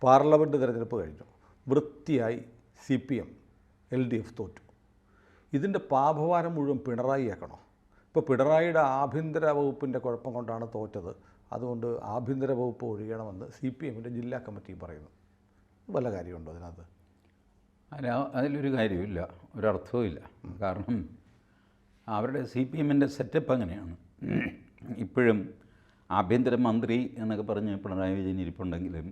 Parliament തിരഞ്ഞെടുപ്പ് കഴിഞ്ഞു. വൃത്തിയായി CPM LDF തോറ്റു. ഇതിൻ്റെ പാപഭാരം മുഴുവൻ പിണറായി ആക്കണോ? ഇപ്പോൾ പിണറായിയുടെ ആഭ്യന്തര വകുപ്പിൻ്റെ കുഴപ്പം കൊണ്ടാണ് തോറ്റത്, അതുകൊണ്ട് ആഭ്യന്തര വകുപ്പ് ഒഴിയണമെന്ന് CPMൻ്റെ ജില്ലാ കമ്മിറ്റി പറയുന്നു. വല്ല കാര്യമുണ്ടോ അതിനകത്ത്? അതിലൊരു കാര്യമില്ല, ഒരർത്ഥവും ഇല്ല. കാരണം അവരുടെ CPMൻ്റെ സെറ്റപ്പ് അങ്ങനെയാണ്. ഇപ്പോഴും ആഭ്യന്തരമന്ത്രി എന്നൊക്കെ പറഞ്ഞ് പിണറായി വിജയൻ ഇരിപ്പുണ്ടെങ്കിലും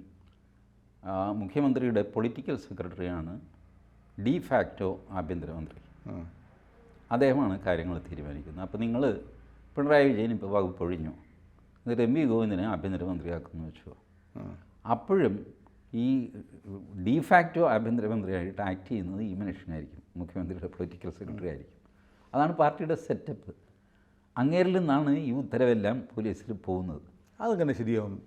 മുഖ്യമന്ത്രിയുടെ പൊളിറ്റിക്കൽ സെക്രട്ടറിയാണ് ഡി ഫാക്റ്റോ ആഭ്യന്തരമന്ത്രി. അദ്ദേഹമാണ് കാര്യങ്ങൾ തീരുമാനിക്കുന്നത്. അപ്പോൾ നിങ്ങൾ പിണറായി വിജയൻ ഇപ്പോൾ വകുപ്പ് ഒഴിഞ്ഞു, എന്നിട്ട് MV ഗോവിന്ദനെ ആഭ്യന്തരമന്ത്രിയാക്കുന്നു വെച്ചു. അപ്പോഴും ഈ ഡി ഫാക്റ്റോ ആഭ്യന്തരമന്ത്രിയായിട്ട് ആക്ട് ചെയ്യുന്നത് ഈ മനുഷ്യനായിരിക്കും, മുഖ്യമന്ത്രിയുടെ പൊളിറ്റിക്കൽ സെക്രട്ടറി ആയിരിക്കും. അതാണ് പാർട്ടിയുടെ സെറ്റപ്പ്. അങ്ങേരിൽ നിന്നാണ് ഈ ഉത്തരവെല്ലാം പോലീസിൽ പോകുന്നത്. അതെങ്ങനെ ശരിയാവും?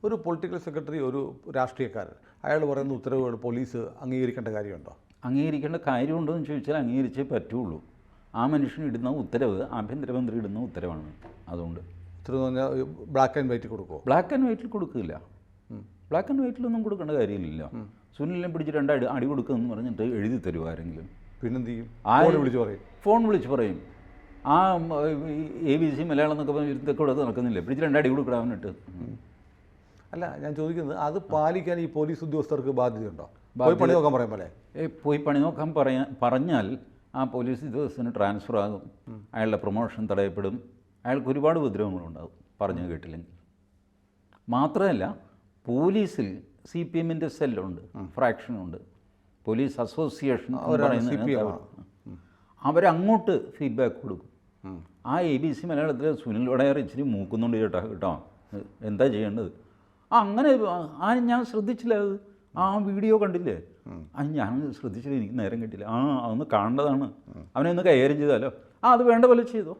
ഒരു പൊളിറ്റിക്കൽ സെക്രട്ടറി, ഒരു രാഷ്ട്രീയക്കാരൻ, അയാൾ പറയുന്ന ഉത്തരവുകൾ പോലീസ് അംഗീകരിക്കേണ്ട കാര്യമുണ്ടോ? അംഗീകരിക്കേണ്ട കാര്യമുണ്ടോ എന്ന് ചോദിച്ചാൽ അംഗീകരിച്ചേ പറ്റുള്ളൂ. ആ മനുഷ്യൻ ഇടുന്ന ഉത്തരവ് ആഭ്യന്തരമന്ത്രി ഇടുന്ന ഉത്തരവാണ്. അതുകൊണ്ട് ഉത്തരവ് പറഞ്ഞാൽ ബ്ലാക്ക് ആൻഡ് വൈറ്റ് കൊടുക്കുമോ? ബ്ലാക്ക് ആൻഡ് വൈറ്റിൽ കൊടുക്കില്ല. ബ്ലാക്ക് ആൻഡ് വൈറ്റിലൊന്നും കൊടുക്കേണ്ട കാര്യമില്ല. സുനിലിനെ പിടിച്ച് 2 അടി കൊടുക്കുമെന്ന് പറഞ്ഞിട്ട് എഴുതി തരുമോ ആരെങ്കിലും? പിന്നെന്ത് ചെയ്യും? ഫോൺ വിളിച്ച് പറയും. ആ ABC മലയാളം എന്നൊക്കെ പറഞ്ഞിട്ട് ഇവിടെ നടക്കുന്നില്ല, പിടിച്ച് 2 അടി കൊടുക്കടാവന്നിട്ട്. അല്ല, ഞാൻ ചോദിക്കുന്നത് അത് പാലിക്കാൻ ഈ പോലീസ് ഉദ്യോഗസ്ഥർക്ക് ബാധ്യതയുണ്ടോ? പോയി പണി നോക്കാൻ പറയാൻ പോലെ പോയി പണി നോക്കാൻ പറഞ്ഞാൽ ആ പോലീസ് ഉദ്യോഗസ്ഥന് ട്രാൻസ്ഫർ ആകും, അയാളുടെ പ്രൊമോഷൻ തടയപ്പെടും, അയാൾക്ക് ഒരുപാട് ഉപദ്രവങ്ങളുണ്ടാകും പറഞ്ഞു കേട്ടില്ലെങ്കിൽ. മാത്രമല്ല, പോലീസിൽ CPMൻ്റെ സെല്ലുണ്ട്, ഫ്രാക്ഷനുണ്ട്, പോലീസ് അസോസിയേഷൻ അവരങ്ങോട്ട് ഫീഡ്ബാക്ക് കൊടുക്കും. ആ ABC മലയാളത്തിൽ സുനിൽ വടയാർ ഇച്ചിരി മൂക്കുന്നുണ്ട് കേട്ടോ, എന്താ ചെയ്യേണ്ടത്? അങ്ങനെ ഞാൻ ശ്രദ്ധിച്ചില്ല, അത് വീഡിയോ കണ്ടില്ലേ? ഞാൻ ശ്രദ്ധിച്ചില്ല, എനിക്ക് നേരം കിട്ടില്ല. അതൊന്ന് കാണേണ്ടതാണ്, അവനെ ഒന്ന് കൈകാര്യം ചെയ്താലോ? അത് വേണ്ട പോലെ ചെയ്തോ.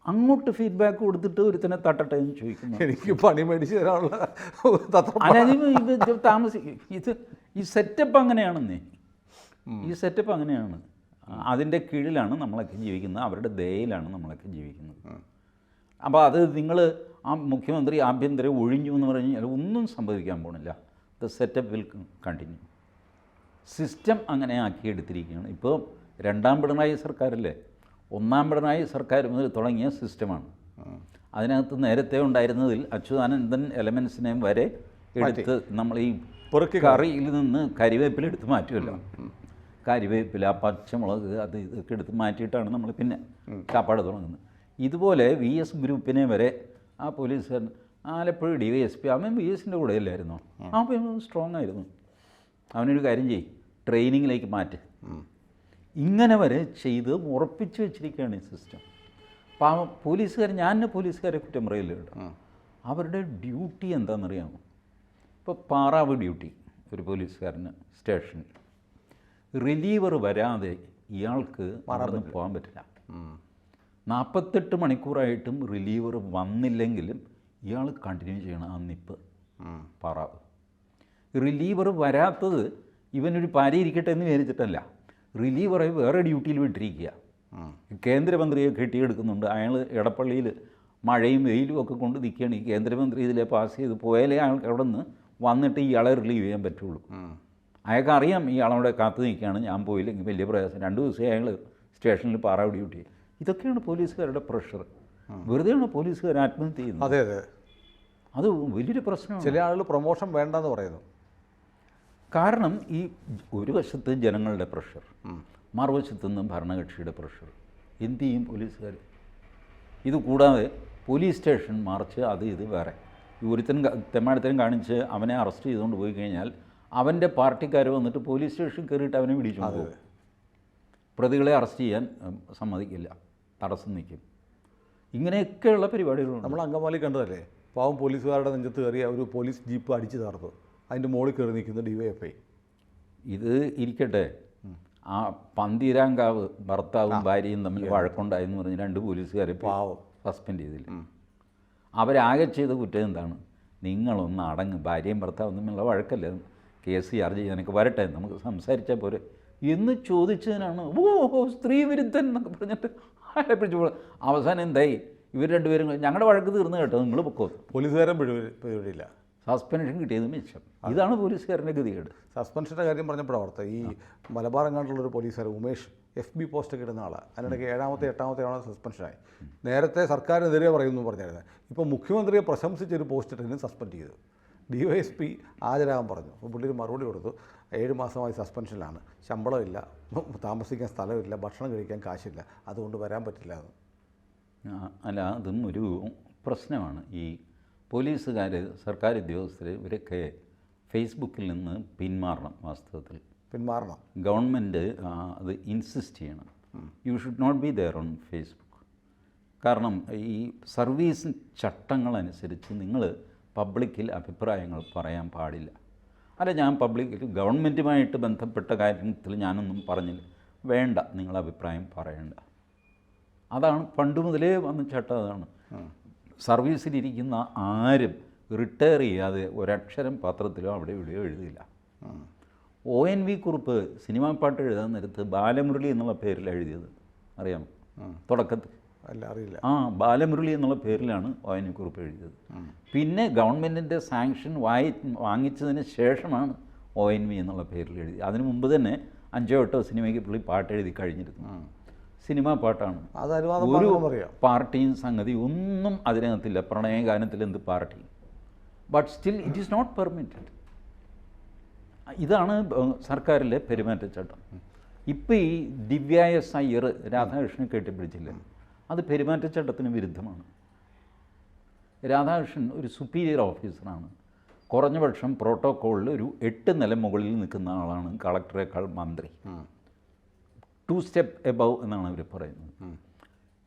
അങ്ങോട്ട് ഫീഡ്ബാക്ക് കൊടുത്തിട്ട് ഒരുത്തനെ തട്ടട്ടെ എന്ന് ചോദിക്കുന്നു. എനിക്ക് പണി മേടിച്ച് തരാനുള്ള ഇത് ഈ സെറ്റപ്പ് അങ്ങനെയാണെന്നേ, ഈ സെറ്റപ്പ് അങ്ങനെയാണ്. അതിൻ്റെ കീഴിലാണ് നമ്മളൊക്കെ ജീവിക്കുന്നത്, അവരുടെ ദയയിലാണ് നമ്മളൊക്കെ ജീവിക്കുന്നത്. അപ്പോൾ അത് നിങ്ങൾ ആ മുഖ്യമന്ത്രി ആഭ്യന്തരം ഒഴിഞ്ഞു എന്ന് പറഞ്ഞു കഴിഞ്ഞാൽ ഒന്നും സംഭവിക്കാൻ പോണില്ല. The setup will continue. System അങ്ങനെ ആക്കിയെടുത്തിരിക്കുകയാണ്. ഇപ്പോൾ 2ാം പിണറായി സർക്കാരല്ലേ, 1ാം പിണറായി സർക്കാർ മുതൽ തുടങ്ങിയ സിസ്റ്റമാണ്. അതിനകത്ത് നേരത്തെ ഉണ്ടായിരുന്നതിൽ അച്യുതാനന്ദൻ എലമെൻസിനെയും വരെ എടുത്ത് നമ്മൾ ഈ കറിയിൽ നിന്ന് കരിവേപ്പിലെടുത്ത് മാറ്റുമല്ലോ. കരിവേപ്പില, പച്ചമുളക്, അത് ഇതൊക്കെ എടുത്ത് മാറ്റിയിട്ടാണ് നമ്മൾ പിന്നെ കാപ്പാട് തുടങ്ങുന്നത്. ഇതുപോലെ VS ഗ്രൂപ്പിനെ വരെ ആ പോലീസുകാരൻ, ആലപ്പുഴ DYSP, അവൻ VSൻ്റെ കൂടെ അല്ലായിരുന്നോ? അവൻ സ്ട്രോങ് ആയിരുന്നു. അവനൊരു കാര്യം ചെയ്യും, ട്രെയിനിങ്ങിലേക്ക് മാറ്റ്. ഇങ്ങനെ വരെ ചെയ്ത് ഉറപ്പിച്ച് വെച്ചിരിക്കുകയാണ് ഈ സിസ്റ്റം. അപ്പോൾ പോലീസുകാർ, ഞാൻ പോലീസുകാരെ കുറ്റം പറയില്ല കേട്ടോ. അവരുടെ ഡ്യൂട്ടി എന്താണെന്നറിയാമോ? ഇപ്പോൾ പാറാവ് ഡ്യൂട്ടി ഒരു പോലീസുകാരന് സ്റ്റേഷനിൽ റിലീവർ വരാതെ ഇയാൾക്ക് നടന്ന് പോകാൻ പറ്റില്ല. 48 മണിക്കൂറായിട്ടും റിലീവർ വന്നില്ലെങ്കിലും ഇയാൾ കണ്ടിന്യൂ ചെയ്യണം ആ നിപ്പ്. പാറാവ് റിലീവർ വരാത്തത് ഇവനൊരു പാരയിരിക്കട്ടെ എന്ന് വിചാരിച്ചിട്ടല്ല, റിലീവറെ വേറെ ഡ്യൂട്ടിയിൽ വിട്ടിരിക്കുക. കേന്ദ്രമന്ത്രിയെ കെട്ടിയെടുക്കുന്നുണ്ട്, അയാൾ എടപ്പള്ളിയിൽ മഴയും വെയിലും ഒക്കെ കൊണ്ട് നിൽക്കുകയാണ്. ഈ കേന്ദ്രമന്ത്രി ഇതിലെ പാസ് ചെയ്ത് പോയാലേ അയാൾക്ക് അവിടെ നിന്ന് വന്നിട്ട് ഇയാളെ റിലീവ് ചെയ്യാൻ പറ്റുള്ളൂ. അയാൾക്ക് അറിയാം ഇയാളവിടെ കാത്തു നിൽക്കുകയാണ്, ഞാൻ പോയില്ലെങ്കിൽ വലിയ പ്രയാസം. 2 ദിവസമേ അയാൾ സ്റ്റേഷനിൽ പാറാവ് ഡ്യൂട്ടി. ഇതൊക്കെയാണ് പോലീസുകാരുടെ പ്രഷർ. വെറുതെയാണ് പോലീസുകാർ ആത്മഹത്യ ചെയ്യുന്നത്. അതെ അതെ, അത് വലിയൊരു പ്രശ്നമാണ്. ചില ആളുകൾ പ്രൊമോഷൻ വേണ്ടെന്ന് പറയുന്നു. കാരണം ഈ ഒരു വശത്ത് ജനങ്ങളുടെ പ്രഷർ, മറുവശത്തു നിന്നും ഭരണകക്ഷിയുടെ പ്രഷർ. എന്ത് ചെയ്യും പോലീസുകാർ? ഇത് കൂടാതെ പോലീസ് സ്റ്റേഷൻ മാർച്ച്, അത് ഇത് വേറെ. ഒരുത്തനും തെമ്മാടത്തനും കാണിച്ച് അവനെ അറസ്റ്റ് ചെയ്തുകൊണ്ട് പോയി കഴിഞ്ഞാൽ അവൻ്റെ പാർട്ടിക്കാർ വന്നിട്ട് പോലീസ് സ്റ്റേഷൻ കയറിയിട്ട് അവനെ പിടിച്ചു പോകും. പ്രതികളെ അറസ്റ്റ് ചെയ്യാൻ സമ്മതിക്കില്ല, തടസ്സം നിൽക്കും. ഇങ്ങനെയൊക്കെയുള്ള പരിപാടികളുണ്ട്. നമ്മൾ അങ്കമാലി കണ്ടതല്ലേ, പാവം പോലീസുകാരുടെ നെഞ്ചത്ത് കയറിയ ഒരു പോലീസ് ജീപ്പ് അടിച്ചു തകർത്തു, അതിൻ്റെ മുകളിൽ കയറി നിൽക്കുന്ന DYFI. ഇത് ഇരിക്കട്ടെ, ആ പന്തീരാങ്കാവ് ഭർത്താവും ഭാര്യയും തമ്മിൽ വഴക്കുണ്ടായെന്ന് പറഞ്ഞ് 2 പോലീസുകാരെ പാവം സസ്പെൻഡ് ചെയ്തില്ല. അവരാകെ ചെയ്ത കുറ്റം എന്താണ്? നിങ്ങളൊന്ന് അടങ്ങ്, ഭാര്യയും ഭർത്താവും തമ്മിലുള്ള വഴക്കല്ലേ, കേസ് ചാർജ് ചെയ്യാനൊക്കെ വരട്ടെ, നമുക്ക് സംസാരിച്ചാൽ പോരെ എന്ന് ചോദിച്ചതിനാണ് സ്ത്രീ വിരുദ്ധൻ എന്നൊക്കെ പറഞ്ഞിട്ട് അയാളെ പിടിച്ചു. അവസാനം എന്തായി? ഇവർ 2 പേരും ഞങ്ങളുടെ വഴക്ക് തീർന്നു കേട്ടോ, നിങ്ങൾ പൊക്കോ. പോലീസുകാരൻ പിഴവില്ല. സസ്പെൻഷൻ കിട്ടിയത് മിച്ചം. ഇതാണ് പോലീസുകാരൻ്റെ ഗതികേട്. സസ്പെൻഷൻ്റെ കാര്യം പറഞ്ഞപ്പോഴാണ് ഓർത്ത് ഈ മലബാറെങ്ങാണ്ടുള്ളൊരു പോലീസുകാർ ഉമേഷ് FB പോസ്റ്റൊക്കെ ഇടുന്ന ആളാണ്. അതിനിടയ്ക്ക് 7ാമത്തെ 8ാമത്തെ തവണ സസ്പെൻഷനായി. നേരത്തെ സർക്കാരിനെതിരെ പറയുമെന്ന് പറഞ്ഞായിരുന്നു. ഇപ്പോൾ മുഖ്യമന്ത്രിയെ പ്രശംസിച്ചൊരു പോസ്റ്റ് ഇട്ടതിന് സസ്പെൻഡ് ചെയ്തു. DYSP ഹാജരാകാൻ പറഞ്ഞു. അപ്പോൾ പുള്ളി മറുപടി കൊടുത്തു, 7 മാസമായി സസ്പെൻഷനിലാണ്, ശമ്പളമില്ല, താമസിക്കാൻ സ്ഥലമില്ല, ഭക്ഷണം കഴിക്കാൻ കാശില്ല, അതുകൊണ്ട് വരാൻ പറ്റില്ല എന്ന്. അല്ല, അതും ഒരു പ്രശ്നമാണ്. ഈ പോലീസുകാർ, സർക്കാർ ഉദ്യോഗസ്ഥർ, ഇവരൊക്കെ ഫേസ്ബുക്കിൽ നിന്ന് പിന്മാറണം. വാസ്തവത്തിൽ പിന്മാറണം. ഗവൺമെൻറ് അത് ഇൻസിസ്റ്റ് ചെയ്യണം. You should not be there on Facebook. കാരണം ഈ സർവീസ് ചട്ടങ്ങളനുസരിച്ച് നിങ്ങൾ പബ്ലിക്കിൽ അഭിപ്രായങ്ങൾ പറയാൻ പാടില്ല. അല്ല, ഞാൻ പബ്ലിക്കിൽ ഗവൺമെൻറ്റുമായിട്ട് ബന്ധപ്പെട്ട കാര്യത്തിൽ ഞാനൊന്നും പറഞ്ഞില്ല, വേണ്ട, നിങ്ങൾ അഭിപ്രായം പറയണ്ട. അതാണ് പണ്ട് മുതലേ വന്ന ചട്ടം. അതാണ്. സർവീസിലിരിക്കുന്ന ആരും റിട്ടയർ ചെയ്യാതെ ഒരക്ഷരം പത്രത്തിലോ അവിടെ ഇവിടെയോ എഴുതില്ല. ONV കുറുപ്പ് സിനിമാ പാട്ട് എഴുതാൻ നേരത്ത് ബാലമുരളി എന്നുള്ള പേരിലാണ് എഴുതിയത്. അറിയാമോ? തുടക്കത്തിൽ അല്ല, അറിയില്ല. ബാലമുരളി എന്നുള്ള പേരിലാണ് ONV കുറുപ്പ് എഴുതിയത്. പിന്നെ ഗവൺമെൻറ്റിൻ്റെ സാങ്ഷൻ വാങ്ങിച്ചതിന് ശേഷമാണ് ONV എന്നുള്ള പേരിൽ എഴുതി. അതിനു മുമ്പ് തന്നെ 5-8 സിനിമയ്ക്ക് പുള്ളി പാട്ട് എഴുതി കഴിഞ്ഞിരുന്നു. സിനിമാ പാട്ടാണ്. ഒരു പാർട്ടിയും സംഗതി ഒന്നും അതിനകത്തില്ല. പ്രണയഗാനത്തിൽ എന്ത് party? But still it is not permitted. ഇതാണ് സർക്കാരിലെ പെരുമാറ്റച്ചട്ടം. ഇപ്പോൾ ഈ ദിവ്യായ അയ്യർ രാധാകൃഷ്ണനെ കെട്ടിപ്പിടിച്ചില്ലേ, അത് പെരുമാറ്റച്ചട്ടത്തിന് വിരുദ്ധമാണ്. രാധാകൃഷ്ണൻ ഒരു സുപ്പീരിയർ ഓഫീസറാണ്. കുറഞ്ഞപക്ഷം പ്രോട്ടോക്കോളിൽ ഒരു 8 നില മുകളിൽ നിൽക്കുന്ന ആളാണ് കളക്ടറേക്കാൾ മന്ത്രി. 2 സ്റ്റെപ്പ് എബവ് എന്നാണ് അവർ പറയുന്നത്.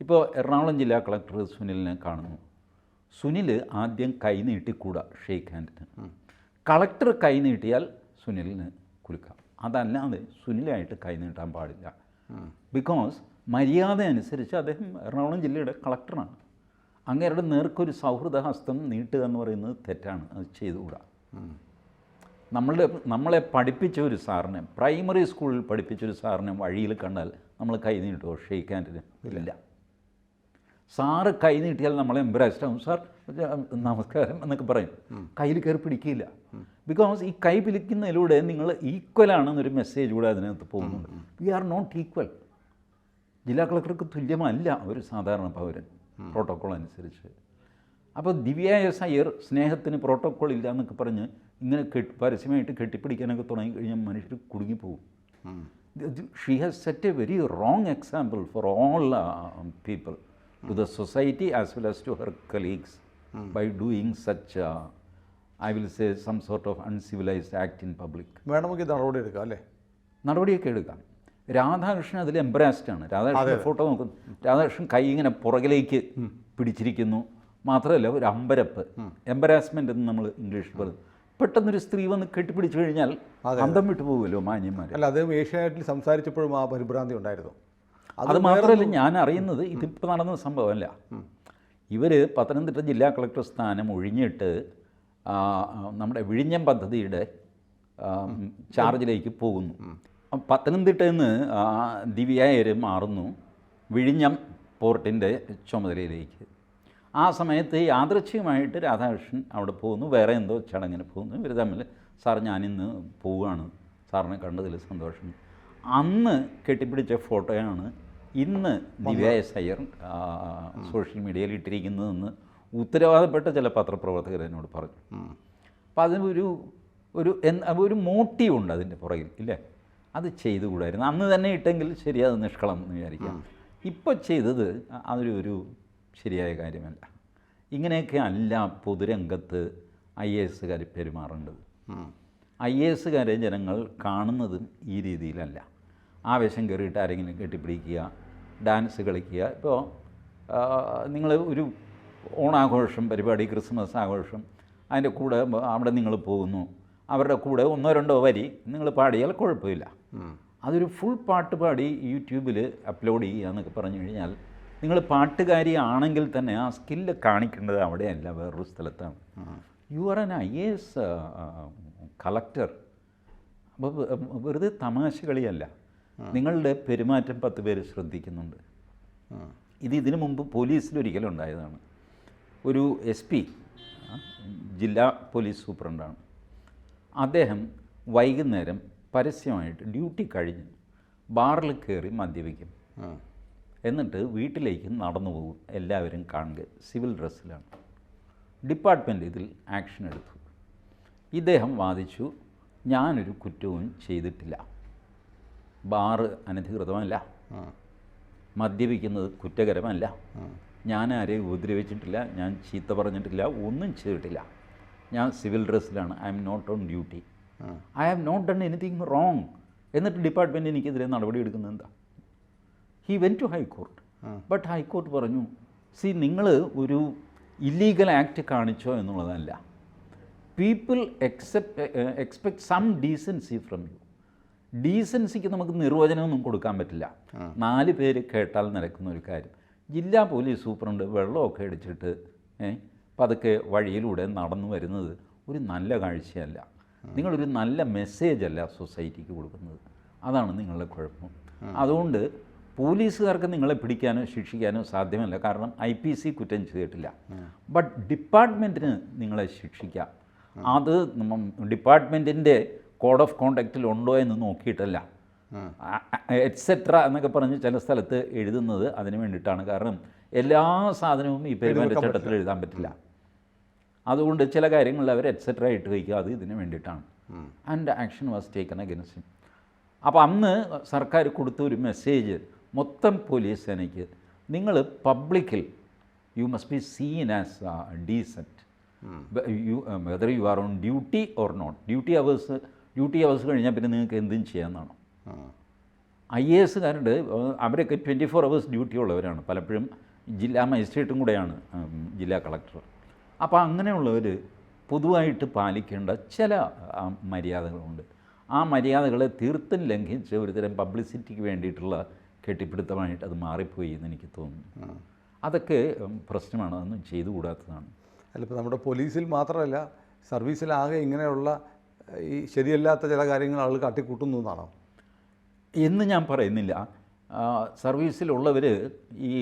ഇപ്പോൾ എറണാകുളം ജില്ലാ കളക്ടർ സുനിലിനെ കാണുന്നു. സുനിൽ ആദ്യം കൈ നീട്ടിക്കൂടാ ഷെയ്ക്ക് ഹാൻഡിന്. കളക്ടർ കൈ നീട്ടിയാൽ സുനിലിന് കുലുക്കാം. അതല്ലാതെ സുനിലായിട്ട് കൈ നീട്ടാൻ പാടില്ല. ബിക്കോസ് മര്യാദ അനുസരിച്ച് അദ്ദേഹം എറണാകുളം ജില്ലയുടെ കളക്ടറാണ്. അങ്ങേരുടെ നേർക്കൊരു സൗഹൃദഹസ്തം നീട്ടുക എന്ന് പറയുന്നത് തെറ്റാണ്. അത് ചെയ്തുകൂടാ. നമ്മളെ പഠിപ്പിച്ച ഒരു സാറിനെ, പ്രൈമറി സ്കൂളിൽ പഠിപ്പിച്ചൊരു സാറിനെ വഴിയിൽ കണ്ടാൽ നമ്മൾ കൈ നീട്ടുമോ ഷെയ്ക്ക് ഹാൻഡിന്? ഇല്ല. സാറ് കൈ നീട്ടിയാൽ നമ്മൾ എംബ്രാസ്ഡ് ആവും. സാർ നമസ്കാരം എന്നൊക്കെ പറയും. കയ്യിൽ കയറി പിടിക്കില്ല. ബിക്കോസ് ഈ കൈ പിടിക്കുന്നതിലൂടെ നിങ്ങൾ ഈക്വലാണെന്നൊരു മെസ്സേജ് കൂടെ അതിനകത്ത് പോകുന്നുണ്ട്. We are not equal. ജില്ലാ കളക്ടർക്ക് തുല്യമല്ല ഒരു സാധാരണ പൗരൻ പ്രോട്ടോക്കോൾ അനുസരിച്ച്. അപ്പോൾ ദിവ്യായ അയ്യർ സ്നേഹത്തിന് പ്രോട്ടോക്കോൾ ഇല്ല എന്നൊക്കെ പറഞ്ഞ് ഇങ്ങനെ പരസ്യമായിട്ട് കെട്ടിപ്പിടിക്കാനൊക്കെ തുടങ്ങിക്കഴിഞ്ഞാൽ മനുഷ്യർ കുടുങ്ങിപ്പോകും. She has set a very wrong example for all people, to the society as well as to her colleagues, by doing such, I will say, some sort of uncivilized act in public. വേണമെങ്കിൽ നടപടി എടുക്കാം അല്ലേ? നടപടിയൊക്കെ എടുക്കാം. രാധാകൃഷ്ണൻ അതിൽ എംബ്രാസ്ഡാണ്. Radhakrishnan photo നോക്കുന്നു. രാധാകൃഷ്ണൻ കൈ ഇങ്ങനെ പുറകിലേക്ക് പിടിച്ചിരിക്കുന്നു. മാത്രമല്ല ഒരു അമ്പരപ്പ്, എംബറാസ്മെൻ്റ് എന്ന് നമ്മൾ ഇംഗ്ലീഷിൽ പറയും. പെട്ടെന്നൊരു സ്ത്രീ വന്ന് കെട്ടിപ്പിടിച്ചു കഴിഞ്ഞാൽ അന്തം വിട്ടു പോകുമല്ലോ മാന്യന്മാർ. അല്ല, അത് ഏഷ്യാനെറ്റിൽ സംസാരിച്ചപ്പോഴും ആ പരിഭ്രാന്തി ഉണ്ടായിരുന്നു. അത് മാത്രമല്ല, ഞാൻ അറിയുന്നത് ഇതിപ്പോൾ നടന്ന സംഭവമല്ല. ഇവർ പത്തനംതിട്ട ജില്ലാ കളക്ടർ സ്ഥാനം ഒഴിഞ്ഞിട്ട് നമ്മുടെ വിഴിഞ്ഞം പദ്ധതിയുടെ ചാർജിലേക്ക് പോകുന്നു. പത്തനംതിട്ടയിൽ നിന്ന് ദിവ്യായർ മാറുന്നു വിഴിഞ്ഞം പോർട്ടിൻ്റെ ചുമതലയിലേക്ക്. ആ സമയത്ത് യാദൃച്ഛികമായിട്ട് രാധാകൃഷ്ണൻ അവിടെ പോകുന്നു, വേറെ എന്തോ ചടങ്ങിന് പോകുന്നു. ഇവർ തമ്മിൽ, സാർ ഞാനിന്ന് പോവുകയാണ്, സാറിനെ കണ്ടതിൽ സന്തോഷം. അന്ന് കെട്ടിപ്പിടിച്ച ഫോട്ടോയാണ് ഇന്ന് ദിവ്യായ അയ്യർ സോഷ്യൽ മീഡിയയിൽ ഇട്ടിരിക്കുന്നതെന്ന് ഉത്തരവാദപ്പെട്ട ചില പത്രപ്രവർത്തകർ എന്നോട് പറഞ്ഞു. അപ്പോൾ അതിനൊരു ഒരു മോട്ടീവുണ്ട് അതിൻ്റെ പുറകിൽ, ഇല്ലേ? അത് ചെയ്തുകൂടായിരുന്നു. അന്ന് തന്നെ ഇട്ടെങ്കിൽ ശരി, അത് നിഷ്കളം എന്ന് വിചാരിക്കാം. ഇപ്പോൾ ചെയ്തത് അതൊരു ശരിയായ കാര്യമല്ല. ഇങ്ങനെയൊക്കെ അല്ല പൊതുരംഗത്ത് IASകാർ പെരുമാറേണ്ടത്. IASകാരെ ജനങ്ങൾ കാണുന്നതും ഈ രീതിയിലല്ല. ആവേശം കയറിയിട്ട് ആരെങ്കിലും കെട്ടിപ്പിടിക്കുക, ഡാൻസ് കളിക്കുക. ഇപ്പോൾ നിങ്ങൾ ഒരു ഓണാഘോഷം പരിപാടി, ക്രിസ്മസ് ആഘോഷം, അതിൻ്റെ കൂടെ അവിടെ നിങ്ങൾ പോകുന്നു, അവരുടെ കൂടെ 1-2 വരി നിങ്ങൾ പാടിയാൽ കുഴപ്പമില്ല. അതൊരു ഫുൾ പാട്ട് പാടി യൂട്യൂബിൽ അപ്ലോഡ് ചെയ്യുക എന്നൊക്കെ പറഞ്ഞു കഴിഞ്ഞാൽ നിങ്ങൾ പാട്ടുകാരി ആണെങ്കിൽ തന്നെ ആ സ്കില്ല് കാണിക്കേണ്ടത് അവിടെയല്ല, വേറൊരു സ്ഥലത്താണ്. You are an IAS collector. അപ്പോൾ വെറുതെ തമാശ കളിയല്ല. നിങ്ങളുടെ പെരുമാറ്റം 10 പേര് ശ്രദ്ധിക്കുന്നുണ്ട്. ഇതിനു മുമ്പ് പോലീസിലൊരിക്കലും ഉണ്ടായതാണ്. ഒരു SP ജില്ലാ പോലീസ് സൂപ്രണ്ടാണ്. അദ്ദേഹം വൈകുന്നേരം പരസ്യമായിട്ട് ഡ്യൂട്ടി കഴിഞ്ഞ് ബാറിൽ കയറി മദ്യപിക്കും. എന്നിട്ട് വീട്ടിലേക്ക് നടന്നു പോകും. എല്ലാവരും കാണുക സിവിൽ ഡ്രസ്സിലാണ്. ഡിപ്പാർട്ട്മെൻറ്റ് ഇതിൽ ആക്ഷൻ എടുത്തു. ഇദ്ദേഹം വാദിച്ചു, ഞാനൊരു കുറ്റവും ചെയ്തിട്ടില്ല, ബാറ് അനധികൃതമല്ല, മദ്യപിക്കുന്നത് കുറ്റകരമല്ല, ഞാൻ ആരെയും ഉപദ്രവിച്ചിട്ടില്ല, ഞാൻ ചീത്ത പറഞ്ഞിട്ടില്ല, ഒന്നും ചെയ്തിട്ടില്ല, ഞാൻ സിവിൽ ഡ്രസ്സിലാണ്, I am not on duty, I have not done anything wrong. എന്നിട്ട് ഡിപ്പാർട്ട്മെൻറ്റ് എനിക്കെതിരെ നടപടി എടുക്കുന്നത് എന്താ? He went to high court. But high court പറഞ്ഞു, സി നിങ്ങൾ ഒരു ഇല്ലീഗൽ ആക്ട് കാണിച്ചോ എന്നുള്ളതല്ല, people expect some decency from you. ഡീസൻസിക്ക് നമുക്ക് നിർവചനമൊന്നും കൊടുക്കാൻ പറ്റില്ല. 4 പേര് കേട്ടാൽ നടക്കുന്ന ഒരു കാര്യം. ജില്ലാ പോലീസ് സൂപ്രണ്ട് വെള്ളമൊക്കെ അടിച്ചിട്ട് പതുക്കെ വഴിയിലൂടെ നടന്നു വരുന്നത് ഒരു നല്ല കാഴ്ചയല്ല. നിങ്ങളൊരു നല്ല മെസ്സേജല്ല സൊസൈറ്റിക്ക് കൊടുക്കുന്നത്. അതാണ് നിങ്ങളുടെ കുഴപ്പം. അതുകൊണ്ട് പോലീസുകാർക്ക് നിങ്ങളെ പിടിക്കാനോ ശിക്ഷിക്കാനോ സാധ്യമല്ല, കാരണം IPC കുറ്റം ചെയ്തിട്ടില്ല. ബട്ട് ഡിപ്പാർട്ട്മെൻറ്റിന് നിങ്ങളെ ശിക്ഷിക്കാം. അത് ഡിപ്പാർട്ട്മെൻറ്റിൻ്റെ കോഡ് ഓഫ് കോണ്ടക്റ്റിൽ ഉണ്ടോ എന്ന് നോക്കിയിട്ടല്ല, എറ്റ്സെട്ര എന്നൊക്കെ പറഞ്ഞ് ചില സ്ഥലത്ത് എഴുതുന്നത് അതിന് വേണ്ടിയിട്ടാണ്. കാരണം എല്ലാ സാധനവും ഈ പെരുമാറ്റച്ചട്ടത്തിൽ എഴുതാൻ പറ്റില്ല. അതുകൊണ്ട് ചില കാര്യങ്ങളിൽ അവർ എറ്റ്സെട്ര ഇട്ട് വയ്ക്കുക, അത് ഇതിന് വേണ്ടിയിട്ടാണ്. And action was taken against him. അപ്പോൾ അന്ന് സർക്കാർ കൊടുത്ത ഒരു മെസ്സേജ് മൊത്തം പോലീസ് സേനയ്ക്ക്, നിങ്ങൾ പബ്ലിക്കിൽ you must be seen as decent, whether you are on duty or not. Duty hours കഴിഞ്ഞാൽ പിന്നെ നിങ്ങൾക്ക് എന്തും ചെയ്യാമെന്നാണ്. IASകാരുടെ അവരൊക്കെ 24 hours ഡ്യൂട്ടി ഉള്ളവരാണ്. പലപ്പോഴും ജില്ലാ മജിസ്ട്രേറ്റും കൂടെയാണ് ജില്ലാ കളക്ടർ. അപ്പോൾ അങ്ങനെയുള്ളവർ പൊതുവായിട്ട് പാലിക്കേണ്ട ചില മര്യാദകളുണ്ട്. ആ മര്യാദകളെ തീർത്തും ലംഘിച്ച് ഒരുതരം പബ്ലിസിറ്റിക്ക് വേണ്ടിയിട്ടുള്ള കെട്ടിപ്പിടുത്തമായിട്ട് അത് മാറിപ്പോയി എന്ന് എനിക്ക് തോന്നുന്നു. അതൊക്കെ പ്രശ്നമാണ്, അതൊന്നും ചെയ്തുകൂടാത്തതാണ്. അല്ല, ഇപ്പോൾ നമ്മുടെ പോലീസിൽ മാത്രമല്ല, സർവീസിലാകെ ഇങ്ങനെയുള്ള ഈ ശരിയല്ലാത്ത ചില കാര്യങ്ങൾ ആൾ കാട്ടിക്കൂട്ടുന്നു എന്നാണോ? എന്ന് ഞാൻ പറയുന്നില്ല. സർവീസിലുള്ളവർ ഈ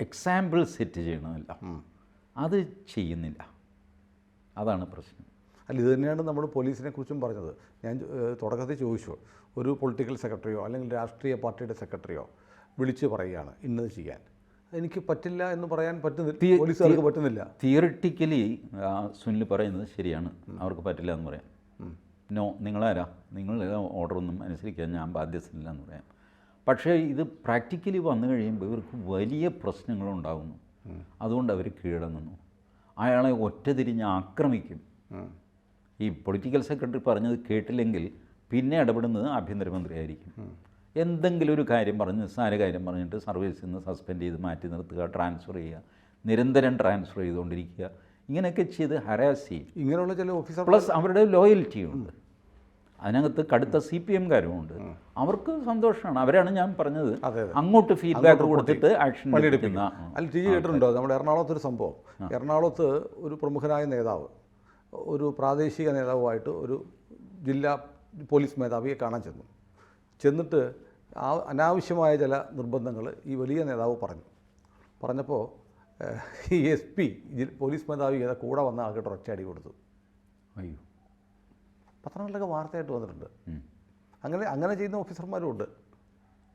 എക്സാമ്പിൾ സെറ്റ് ചെയ്യണമല്ല, അത് ചെയ്യുന്നില്ല. അതാണ് പ്രശ്നം. അല്ല, ഇത് തന്നെയാണ് നമ്മൾ പോലീസിനെ കുറിച്ചും പറഞ്ഞത്. ഞാൻ തുടക്കത്തിൽ ചോദിച്ചു, ഒരു പൊളിറ്റിക്കൽ സെക്രട്ടറിയോ അല്ലെങ്കിൽ രാഷ്ട്രീയ പാർട്ടിയുടെ സെക്രട്ടറിയോ വിളിച്ച് പറയുകയാണ് ഇന്നത് ചെയ്യാൻ, എനിക്ക് പറ്റില്ല എന്ന് പറയാൻ പറ്റുന്നില്ല, പോലീസുകാർക്ക് പറ്റുന്നില്ല. തിയറിറ്റിക്കലി സുനിൽ പറയുന്നത് ശരിയാണ്, അവർക്ക് പറ്റില്ല എന്ന് പറയാം. നോ, നിങ്ങളാരാ, നിങ്ങൾ ഓർഡറൊന്നും അനുസരിക്കാൻ ഞാൻ ബാധ്യസ്ഥനില്ല എന്ന് പറയാം. പക്ഷേ ഇത് പ്രാക്ടിക്കലി വന്നു കഴിയുമ്പോൾ ഇവർക്ക് വലിയ പ്രശ്നങ്ങളുണ്ടാകുന്നു. അതുകൊണ്ട് അവർ കീഴടങ്ങുന്നു. അയാളെ ഒറ്റതിരിഞ്ഞ് ആക്രമിക്കും. ഈ പൊളിറ്റിക്കൽ സെക്രട്ടറി പറഞ്ഞത് കേട്ടില്ലെങ്കിൽ പിന്നെ ഇടപെടുന്നത് ആഭ്യന്തരമന്ത്രി ആയിരിക്കും. എന്തെങ്കിലും ഒരു കാര്യം പറഞ്ഞ്, നിസ്സാര കാര്യം പറഞ്ഞിട്ട് സർവീസിൽ നിന്ന് സസ്പെൻഡ് ചെയ്ത് മാറ്റി നിർത്തുക, ട്രാൻസ്ഫർ ചെയ്യുക, നിരന്തരം ട്രാൻസ്ഫർ ചെയ്തുകൊണ്ടിരിക്കുക, ഇങ്ങനെയൊക്കെ ചെയ്ത് ഹരാസ് ചെയ്യും. ഇങ്ങനെയുള്ള ചില ഓഫീസർ പ്ലസ് അവരുടെ ലോയൽറ്റിയുണ്ട്. അതിനകത്ത് കടുത്ത CPMകാരുമുണ്ട്. അവർക്ക് സന്തോഷമാണ്. അവരാണ് ഞാൻ പറഞ്ഞത് അങ്ങോട്ട് ഫീഡ്ബാക്ക് കൊടുത്തിട്ട് ആക്ഷൻ എടുക്കുന്ന. അല്ല, TG കേട്ടിട്ടുണ്ടോ നമ്മുടെ എറണാകുളത്തൊരു സംഭവം? എറണാകുളത്ത് ഒരു പ്രമുഖനായ നേതാവ് ഒരു പ്രാദേശിക നേതാവുമായിട്ട് ഒരു ജില്ലാ പോലീസ് മേധാവിയെ കാണാൻ ചെന്നിട്ട് അനാവശ്യമായ ചില നിർബന്ധങ്ങൾ ഈ വലിയ നേതാവ് പറഞ്ഞപ്പോൾ ഈ SP പോലീസ് മേധാവി കൂടെ വന്ന ആൾക്കിട്ട് ഒറ്റയടി കൊടുത്തു. അയ്യോ, പത്രങ്ങളിലൊക്കെ വാർത്തയായിട്ട് വന്നിട്ടുണ്ട്. അങ്ങനെ ചെയ്യുന്ന ഓഫീസർമാരും ഉണ്ട്.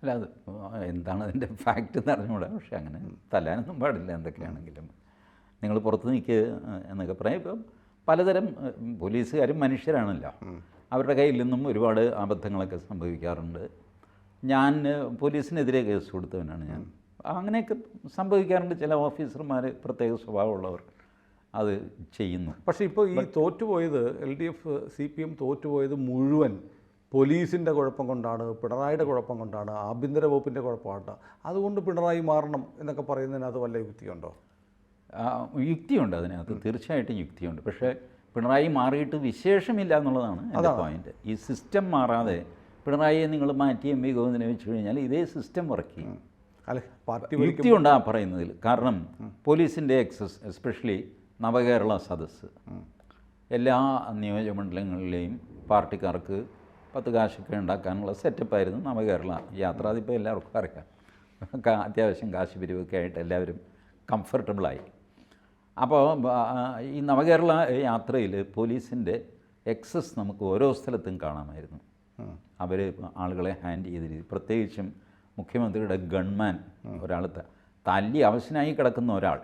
അല്ല, അത് എന്താണ് അതിൻ്റെ ഫാക്റ്റ് എന്ന് അറിഞ്ഞുകൂടാ. പക്ഷേ അങ്ങനെ തല്ലാനൊന്നും പാടില്ല. എന്തൊക്കെയാണെങ്കിലും നിങ്ങൾ പുറത്ത് നിൽക്കുക എന്നൊക്കെ പറയാം. ഇപ്പം പലതരം പോലീസുകാരും മനുഷ്യരാണല്ലോ. അവരുടെ കയ്യിൽ നിന്നും ഒരുപാട് അബദ്ധങ്ങളൊക്കെ സംഭവിക്കാറുണ്ട്. ഞാൻ പോലീസിനെതിരെ കേസ് കൊടുത്തവനാണ് ഞാൻ. അങ്ങനെയൊക്കെ സംഭവിക്കാറുണ്ട്. ചില ഓഫീസർമാർ പ്രത്യേക സ്വഭാവമുള്ളവർ അത് ചെയ്യുന്നു. പക്ഷേ ഇപ്പോൾ ഈ തോറ്റുപോയത് LDF CPM തോറ്റുപോയത് മുഴുവൻ പോലീസിൻ്റെ കുഴപ്പം കൊണ്ടാണ്, പിണറായിയുടെ കുഴപ്പം കൊണ്ടാണ്, ആഭ്യന്തര വകുപ്പിൻ്റെ കുഴപ്പമാണ്, അതുകൊണ്ട് പിണറായി മാറണം എന്നൊക്കെ പറയുന്നതിനകത്ത് വല്ല യുക്തിയുണ്ടോ? യുക്തിയുണ്ട് അതിനകത്ത്, തീർച്ചയായിട്ടും യുക്തിയുണ്ട്. പക്ഷേ പിണറായി മാറിയിട്ട് വിശേഷമില്ല എന്നുള്ളതാണ് എൻ്റെ പോയിന്റ്. ഈ സിസ്റ്റം മാറാതെ പിണറായിയെ നിങ്ങൾ മാറ്റി MV ഗോവിന്ദനെ വെച്ച് കഴിഞ്ഞാൽ ഇതേ സിസ്റ്റം വർക്ക് ചെയ്യും. അല്ല, പാർട്ടി യുക്തിയുണ്ട് ആ പറയുന്നതിൽ. കാരണം പോലീസിൻ്റെ എസ്പെഷ്യലി നവകേരള സദസ്സ് എല്ലാ നിയോജകമണ്ഡലങ്ങളിലെയും പാർട്ടിക്കാർക്ക് 10 കാശൊക്കെ ഉണ്ടാക്കാനുള്ള സെറ്റപ്പായിരുന്നു നവകേരള യാത്ര. അതിപ്പോൾ എല്ലാവർക്കും അറിയാം. അത്യാവശ്യം കാശ് പിരിവൊക്കെ ആയിട്ട് എല്ലാവരും കംഫർട്ടബിളായി. അപ്പോൾ ഈ നവകേരള യാത്രയിൽ പോലീസിൻ്റെ എക്സസ് നമുക്ക് ഓരോ സ്ഥലത്തും കാണാമായിരുന്നു. അവർ ആളുകളെ ഹാൻഡ് ചെയ്ത രീതി, പ്രത്യേകിച്ചും മുഖ്യമന്ത്രിയുടെ ഗൺമാൻ ഒരാൾ തല്ലി അവശനായി കിടക്കുന്ന ഒരാൾ,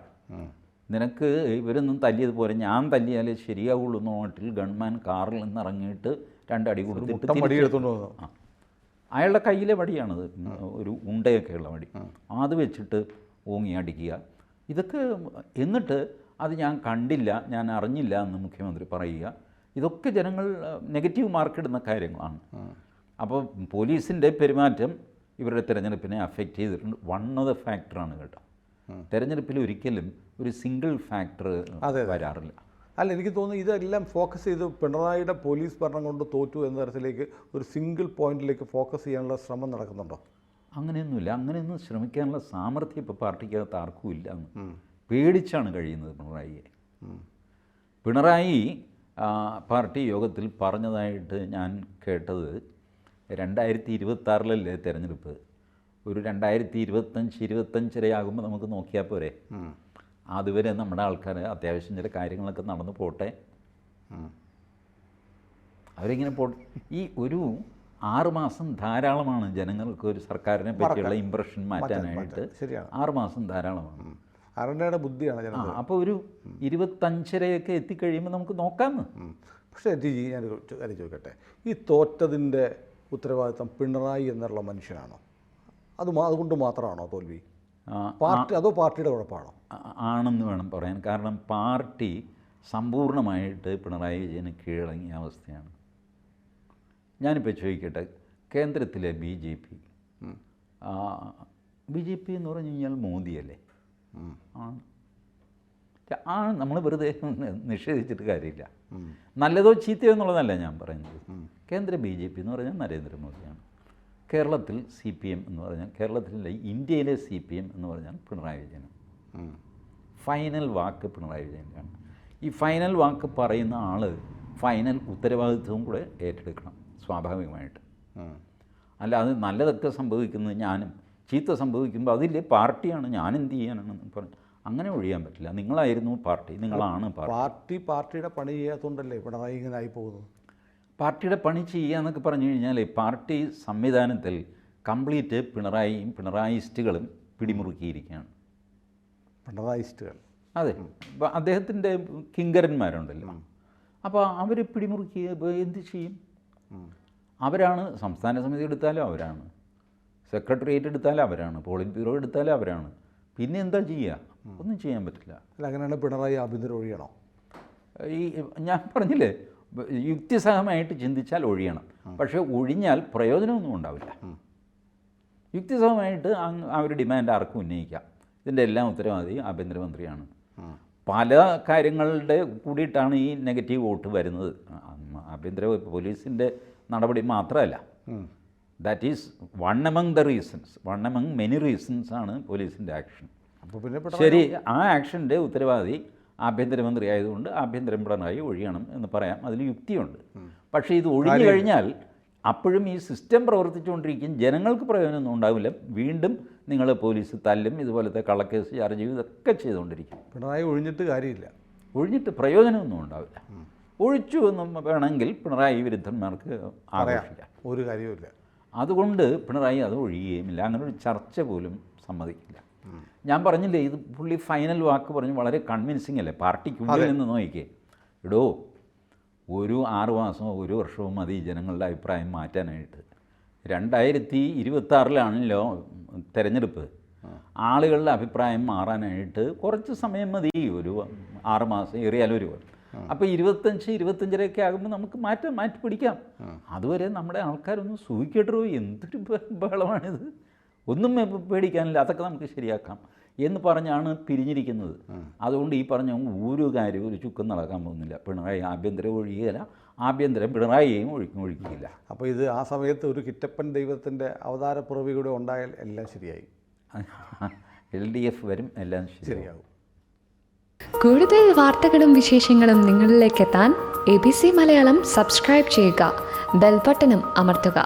നിനക്ക് ഇവരൊന്നും തല്ലിയതുപോലെ ഞാൻ തല്ലിയാലേ ശരിയാവുള്ളൂ എന്ന മട്ടിൽ ഗൺമാൻ കാറിൽ നിന്ന് ഇറങ്ങിയിട്ട് 2 അടി കൊടുത്തിട്ട് അയാളുടെ കയ്യിലെ വടിയാണത്, ഒരു ഉണ്ടയൊക്കെയുള്ള വടി, അത് വെച്ചിട്ട് ഓങ്ങി അടിക്കുക. ഇതൊക്കെ എന്നിട്ട് അത് ഞാൻ കണ്ടില്ല, ഞാൻ അറിഞ്ഞില്ല എന്ന് മുഖ്യമന്ത്രി പറയുക. ഇതൊക്കെ ജനങ്ങൾ നെഗറ്റീവ് മാർക്കിടുന്ന കാര്യങ്ങളാണ്. അപ്പോൾ പോലീസിൻ്റെ പെരുമാറ്റം ഇവരുടെ തിരഞ്ഞെടുപ്പിനെ അഫക്റ്റ് ചെയ്തിട്ടുണ്ട്. വൺ ഓഫ് ദ ഫാക്ടറാണ് കേട്ടോ. തിരഞ്ഞെടുപ്പിൽ ഒരിക്കലും ഒരു സിംഗിൾ ഫാക്ടർ വരാറില്ല. അല്ല, എനിക്ക് തോന്നുന്നു ഇതെല്ലാം ഫോക്കസ് ചെയ്ത് പിണറായിയുടെ പോലീസ് ഭരണം കൊണ്ട് തോറ്റു എന്ന തരത്തിലേക്ക് ഒരു സിംഗിൾ പോയിന്റിലേക്ക് ഫോക്കസ് ചെയ്യാനുള്ള ശ്രമം നടക്കുന്നുണ്ടോ? അങ്ങനെയൊന്നുമില്ല. അങ്ങനെയൊന്നും ശ്രമിക്കാനുള്ള സാമർഥ്യം ഇപ്പോൾ പാർട്ടിക്കകത്ത് ആർക്കും ഇല്ല. പേടിച്ചാണ് കഴിയുന്നത് പിണറായിയെ. പിണറായി പാർട്ടി യോഗത്തിൽ പറഞ്ഞതായിട്ട് ഞാൻ കേട്ടത് 2026 തിരഞ്ഞെടുപ്പ്, ഒരു 2025 ആകുമ്പോൾ നമുക്ക് നോക്കിയാൽ പോരെ, അതുവരെ നമ്മുടെ ആൾക്കാർ അത്യാവശ്യം ചില കാര്യങ്ങളൊക്കെ നടന്നു പോട്ടെ, അവരിങ്ങനെ ഈ ഒരു 6 മാസം ധാരാളമാണ് ജനങ്ങൾക്ക് ഒരു സർക്കാരിനെ പറ്റിയുള്ള ഇംപ്രഷൻ മാറ്റാനായിട്ട്. 6 മാസം ധാരാളമാണ്. അരണ്ടയുടെ ബുദ്ധിയാണ്. അപ്പോൾ ഒരു 25 എത്തിക്കഴിയുമ്പോൾ നമുക്ക് നോക്കാമെന്ന്. പക്ഷേ ഞാൻ കാര്യം ചോദിക്കട്ടെ, ഈ തോറ്റതിൻ്റെ ഉത്തരവാദിത്തം പിണറായി എന്നുള്ള മനുഷ്യനാണോ? അതുകൊണ്ട് മാത്രമാണോ തോൽവി? പാർട്ടി അതോ പാർട്ടിയുടെ കുഴപ്പമാണോ? ആണെന്ന് വേണം പറയാൻ. കാരണം പാർട്ടി സമ്പൂർണ്ണമായിട്ട് പിണറായി വിജയന് കീഴടങ്ങിയ അവസ്ഥയാണ്. ഞാനിപ്പോൾ ചോദിക്കട്ടെ, കേന്ദ്രത്തിലെ BJP എന്ന് പറഞ്ഞു കഴിഞ്ഞാൽ മോദിയല്ലേ? നമ്മൾ വെറുതെ നിഷേധിച്ചിട്ട് കാര്യമില്ല. നല്ലതോ ചീത്തയോ എന്നുള്ളതല്ല ഞാൻ പറയുന്നത്. കേന്ദ്ര BJP എന്ന് പറഞ്ഞാൽ നരേന്ദ്രമോദിയാണ്. കേരളത്തിൽ CPM എന്ന് പറഞ്ഞാൽ, കേരളത്തിലെ ഇന്ത്യയിലെ CPM എന്ന് പറഞ്ഞാൽ പിണറായി വിജയനാണ്. ഫൈനൽ വാക്ക് പിണറായി വിജയനാണ്. ഈ ഫൈനൽ വാക്ക് പറയുന്ന ആൾ ഫൈനൽ ഉത്തരവാദിത്വവും കൂടെ ഏറ്റെടുക്കണം സ്വാഭാവികമായിട്ട്. അല്ലാതെ നല്ലതൊക്കെ സംഭവിക്കുന്നത് ഞാനും, ചീത്ത സംഭവിക്കുമ്പോൾ അതില്ലേ പാർട്ടിയാണ്, ഞാനെന്ത് ചെയ്യാനാണെന്ന് പറഞ്ഞു അങ്ങനെ ഒഴിയാൻ പറ്റില്ല. നിങ്ങളായിരുന്നു പാർട്ടി, നിങ്ങളാണ് പാർട്ടിയുടെ പണി ചെയ്യാത്തതുകൊണ്ടല്ലേ പിണറായി ഇങ്ങനെ ആയി പോകുന്നത്? പാർട്ടിയുടെ പണി ചെയ്യുക എന്നൊക്കെ പറഞ്ഞു കഴിഞ്ഞാൽ പാർട്ടി സംവിധാനത്തിൽ കംപ്ലീറ്റ് പിണറായിസ്റ്റുകളും പിടിമുറുക്കിയിരിക്കുകയാണ്. പിണറായിസ്റ്റുകൾ? അതെ, ഇപ്പോൾ അദ്ദേഹത്തിൻ്റെ കിങ്കരന്മാരുണ്ടല്ലോ, അപ്പോൾ അവർ പിടിമുറുക്കി എന്ത് ചെയ്യും? അവരാണ് സംസ്ഥാന സമിതി എടുത്താലും അവരാണ്, സെക്രട്ടേറിയറ്റ് എടുത്താലും അവരാണ്, പോളിറ്റ് ബ്യൂറോ എടുത്താലും അവരാണ്. പിന്നെ എന്താ ചെയ്യുക? ഒന്നും ചെയ്യാൻ പറ്റില്ല. അല്ല, അങ്ങനെയാണ് പിണറായി ആഭ്യന്തരം ഒഴിയണോ? ഈ ഞാൻ പറഞ്ഞില്ലേ, യുക്തിസഹമായിട്ട് ചിന്തിച്ചാൽ ഒഴിയണം. പക്ഷേ ഒഴിഞ്ഞാൽ പ്രയോജനമൊന്നും ഉണ്ടാവില്ല. യുക്തിസഹമായിട്ട് ആ ഒരു ഡിമാൻഡ് ആർക്കും ഉന്നയിക്കാം. ഇതിൻ്റെ എല്ലാം ഉത്തരവാദി ആഭ്യന്തരമന്ത്രിയാണ്. പല കാര്യങ്ങളുടെ കൂടിയിട്ടാണ് ഈ നെഗറ്റീവ് വോട്ട് വരുന്നത്. പോലീസിൻ്റെ നടപടി മാത്രമല്ല, that is one among the reasons, one among many reasons ആണ് പോലീസിൻ്റെ ആക്ഷൻ. അപ്പോൾ പിന്നെ ശരി, ആ ആക്ഷൻ്റെ ഉത്തരവാദി ആഭ്യന്തരമന്ത്രി ആയതുകൊണ്ട് ആഭ്യന്തരം പിണറായി ഒഴിയണം എന്ന് പറയാം, അതിൽ യുക്തിയുണ്ട്. പക്ഷേ ഇത് ഒഴിഞ്ഞു കഴിഞ്ഞാൽ അപ്പോഴും ഈ സിസ്റ്റം പ്രവർത്തിച്ചുകൊണ്ടിരിക്കും, ജനങ്ങൾക്ക് പ്രയോജനമൊന്നും ഉണ്ടാവില്ല. വീണ്ടും നിങ്ങൾ പോലീസ് തല്ലും, ഇതുപോലത്തെ കള്ളക്കേസ് ചാർജ് ചെയ്യും, ഇതൊക്കെ ചെയ്തുകൊണ്ടിരിക്കും. പിണറായി ഒഴിഞ്ഞിട്ട് കാര്യമില്ല, ഒഴിഞ്ഞിട്ട് പ്രയോജനമൊന്നും ഉണ്ടാവില്ല. ഒഴിച്ചു എന്നും വേണമെങ്കിൽ പിണറായി വിരുദ്ധന്മാർക്ക് ആഘോഷിക്കാം, ഒരു കാര്യവുമില്ല. അതുകൊണ്ട് പിണറായി അത് ഒഴിയുകയുമില്ല. അങ്ങനെ ഒരു ചർച്ച പോലും സമ്മതിക്കില്ല. ഞാൻ പറഞ്ഞില്ലേ, ഇത് പുള്ളി ഫൈനൽ വാക്ക് പറഞ്ഞ് വളരെ കൺവിൻസിങ് അല്ലേ? പാർട്ടിക്കുള്ളിൽ നിന്ന് നോക്കിക്കേ, ഇടോ ഒരു 6 മാസമോ 1 വർഷമോ മതി ജനങ്ങളുടെ അഭിപ്രായം മാറ്റാനായിട്ട്. 2026 തിരഞ്ഞെടുപ്പ്. ആളുകളുടെ അഭിപ്രായം മാറാനായിട്ട് കുറച്ച് സമയം മതി, ഒരു 6 മാസം, ഏറിയാലും 1 വർഷം. അപ്പോൾ 25-25 ആകുമ്പോൾ നമുക്ക് മാറ്റി പിടിക്കാം. അതുവരെ നമ്മുടെ ആൾക്കാരൊന്നും സൂഹിക്കട്ടോ, എന്തൊരു ബഹളമാണിത്, ഒന്നും പേടിക്കാനില്ല, അതൊക്കെ നമുക്ക് ശരിയാക്കാം എന്ന് പറഞ്ഞാണ് പിരിഞ്ഞിരിക്കുന്നത്. അതുകൊണ്ട് ഈ പറഞ്ഞ ഒരു കാര്യവും ഒരു ചുക്കും നടക്കാൻ പോകുന്നില്ല. പിണറായി ആഭ്യന്തരം ഒഴിയുകയില്ല, ആഭ്യന്തരം പിണറായിയെയും ഒഴിക്കുകയില്ല. അപ്പോൾ ഇത് ആ സമയത്ത് ഒരു കിറ്റപ്പൻ ദൈവത്തിൻ്റെ അവതാരപ്പിറവി കൂടെ ഉണ്ടായാൽ എല്ലാം ശരിയായി. LDF വരും, എല്ലാം ശരിയാകും. കൂടുതൽ വാർത്തകളും വിശേഷങ്ങളും നിങ്ങളിലേക്ക് എത്താൻ ABC മലയാളം സബ്സ്ക്രൈബ് ചെയ്യുക, ബെൽ ബട്ടണും അമർത്തുക.